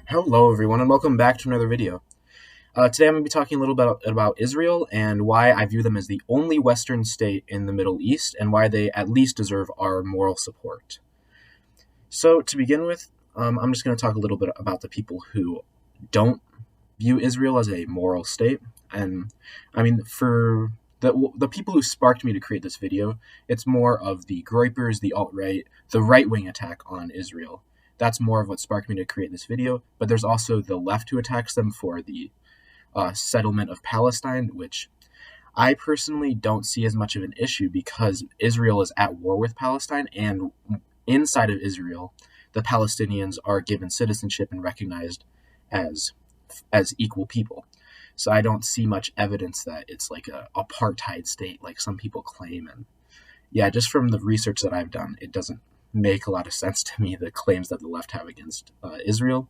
Hello, everyone, and welcome back to another video. Today I'm going to be talking a little bit about Israel and why I view them as the only Western state in the Middle East and why they at least deserve our moral support. So, to begin with, I'm just going to talk a little bit about the people who don't view Israel as a moral state. And I mean, for the people who sparked me to create this video, it's more of the groypers, the alt-right, the right-wing attack on Israel. That's more of what sparked me to create this video, but there's also the left who attacks them for the settlement of Palestine, which I personally don't see as much of an issue because Israel is at war with Palestine, and inside of Israel, the Palestinians are given citizenship and recognized as equal people. So I don't see much evidence that it's like a apartheid state like some people claim. And yeah, just from the research that I've done, it doesn't make a lot of sense to me, the claims that the left have against Israel.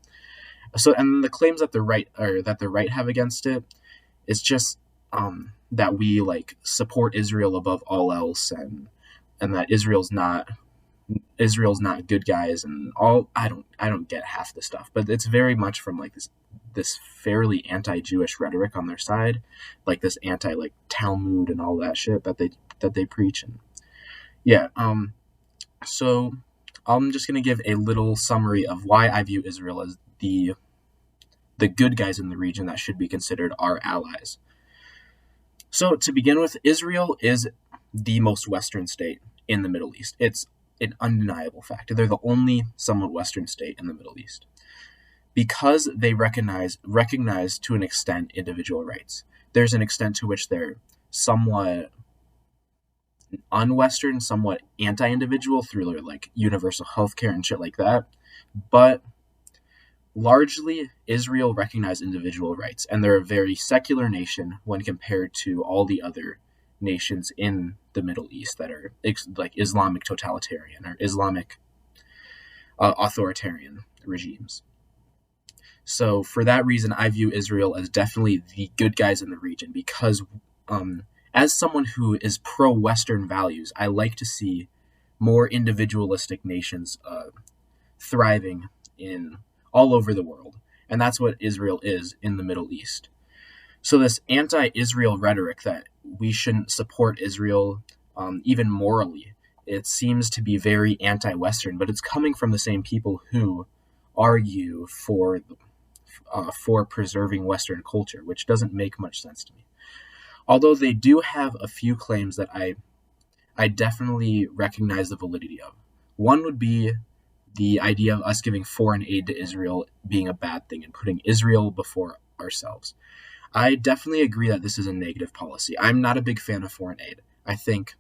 So, and the claims that the right have against it is just that we like support Israel above all else, and that Israel's not good guys and all. I don't get half the stuff, but it's very much from like this fairly anti-Jewish rhetoric on their side, like this anti like Talmud and all that shit that they preach. And yeah, so I'm just going to give a little summary of why I view Israel as the good guys in the region that should be considered our allies. So to begin with, Israel is the most Western state in the Middle East. It's an undeniable fact. They're the only somewhat Western state in the Middle East because they recognize to an extent individual rights. There's an extent to which they're somewhat un-Western, somewhat anti-individual through their like universal healthcare and shit like that. But largely, Israel recognizes individual rights, and they're a very secular nation when compared to all the other nations in the Middle East that are like Islamic totalitarian or Islamic authoritarian regimes. So for that reason, I view Israel as definitely the good guys in the region because as someone who is pro-Western values, I like to see more individualistic nations thriving in all over the world. And that's what Israel is in the Middle East. So this anti-Israel rhetoric that we shouldn't support Israel, even morally, it seems to be very anti-Western, but it's coming from the same people who argue for preserving Western culture, which doesn't make much sense to me. Although they do have a few claims that I definitely recognize the validity of. One would be the idea of us giving foreign aid to Israel being a bad thing and putting Israel before ourselves. I definitely agree that this is a negative policy. I'm not a big fan of foreign aid. I think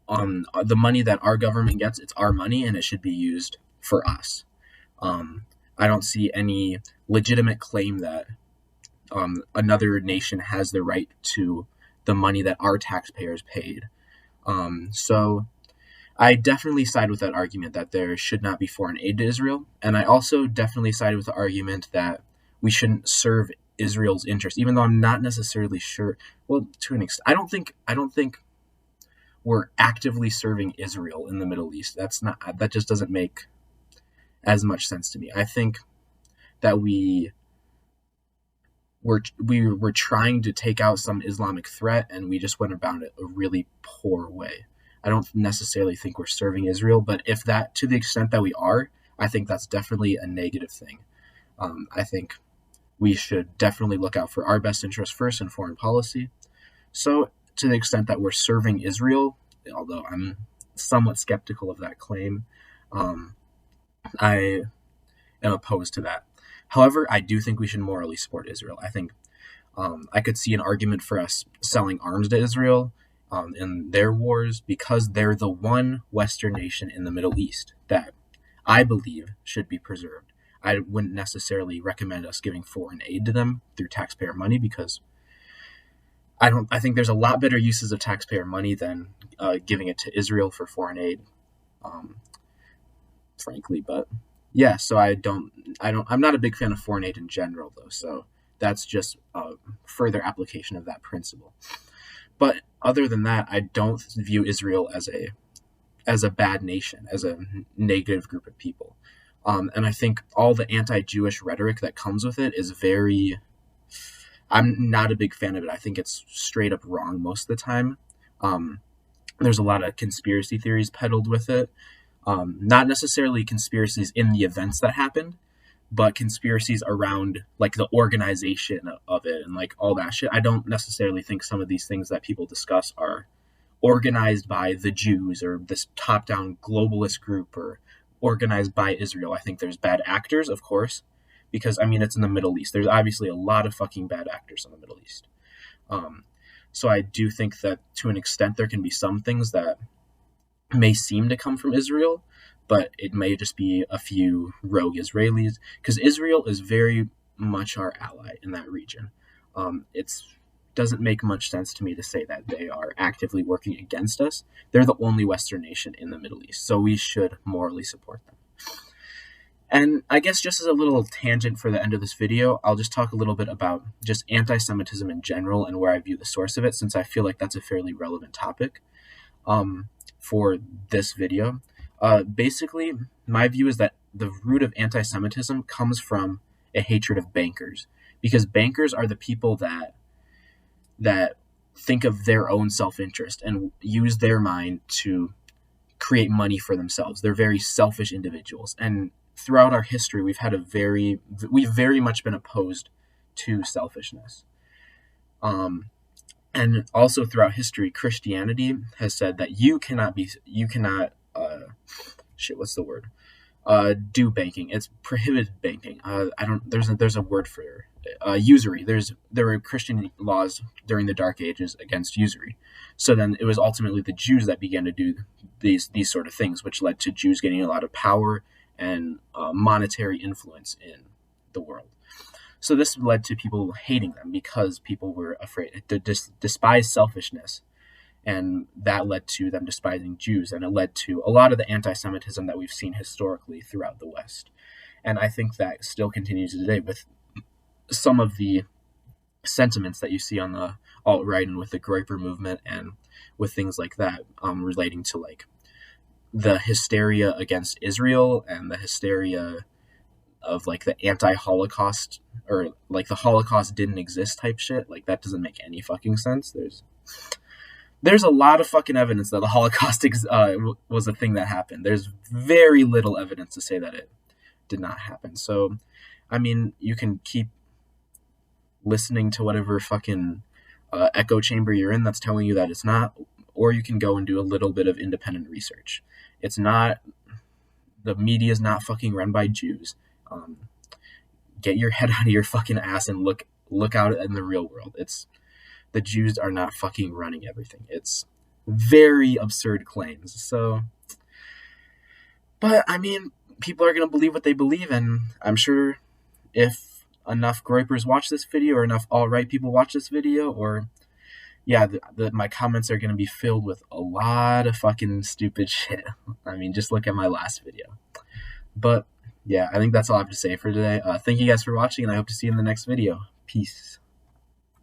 the money that our government gets, it's our money and it should be used for us. I don't see any legitimate claim that another nation has the right to the money that our taxpayers paid. So I definitely side with that argument that there should not be foreign aid to Israel. And I also definitely side with the argument that we shouldn't serve Israel's interest, even though I'm not necessarily sure. Well, to an extent, I don't think we're actively serving Israel in the Middle East. That just doesn't make as much sense to me. I think that we were trying to take out some Islamic threat, and we just went about it a really poor way. I don't necessarily think we're serving Israel, but if that, to the extent that we are, I think that's definitely a negative thing. I think we should definitely look out for our best interest first in foreign policy. So to the extent that we're serving Israel, although I'm somewhat skeptical of that claim, I am opposed to that. However, I do think we should morally support Israel. I think I could see an argument for us selling arms to Israel in their wars because they're the one Western nation in the Middle East that I believe should be preserved. I wouldn't necessarily recommend us giving foreign aid to them through taxpayer money because I think there's a lot better uses of taxpayer money than giving it to Israel for foreign aid, frankly. But yeah, so I'm not a big fan of foreign aid in general, though. So that's just a further application of that principle. But other than that, I don't view Israel as a bad nation, as a negative group of people. And I think all the anti-Jewish rhetoric that comes with it is very. I'm not a big fan of it. I think it's straight up wrong most of the time. Um, there's a lot of conspiracy theories peddled with it. Not necessarily conspiracies in the events that happened, but conspiracies around like the organization of it and like all that shit. I don't necessarily think some of these things that people discuss are organized by the Jews or this top-down globalist group or organized by Israel. I think there's bad actors, of course, because I mean it's in the Middle East. There's obviously a lot of fucking bad actors in the Middle East. Um, so I do think that to an extent there can be some things that may seem to come from Israel, but it may just be a few rogue Israelis because Israel is very much our ally in that region. It's doesn't make much sense to me to say that they are actively working against us. They're the only Western nation in the Middle East, so we should morally support them. And I guess just as a little tangent for the end of this video, I'll just talk a little bit about just anti-Semitism in general and where I view the source of it, since I feel like that's a fairly relevant topic for this video. Basically, my view is that the root of anti-Semitism comes from a hatred of bankers, because bankers are the people that think of their own self-interest and use their mind to create money for themselves. They're very selfish individuals, and throughout our history, we've very much been opposed to selfishness. And also throughout history, Christianity has said that you cannot do banking. It's prohibited banking. There's a word for usury. There were Christian laws during the Dark Ages against usury. So then it was ultimately the Jews that began to do these sort of things, which led to Jews getting a lot of power and monetary influence in the world. So this led to people hating them because people were afraid to despise selfishness, and that led to them despising Jews, and it led to a lot of the anti-Semitism that we've seen historically throughout the West. And I think that still continues today with some of the sentiments that you see on the alt-right and with the Groyper movement and with things like that, relating to like the hysteria against Israel and the hysteria of like the anti-Holocaust or like the Holocaust didn't exist type shit. Like that doesn't make any fucking sense. There's a lot of fucking evidence that the Holocaust was a thing that happened. There's very little evidence to say that it did not happen. So, I mean, you can keep listening to whatever fucking echo chamber you're in that's telling you that it's not, or you can go and do a little bit of independent research. It's not, the media is not fucking run by Jews. Get your head out of your fucking ass and look out in the real world. The Jews are not fucking running everything. It's very absurd claims. So, but I mean, people are going to believe what they believe, and I'm sure if enough Groypers watch this video or enough alt-right people watch this video, or yeah, my comments are going to be filled with a lot of fucking stupid shit. I mean, just look at my last video. But yeah, I think that's all I have to say for today. Thank you guys for watching, and I hope to see you in the next video. Peace.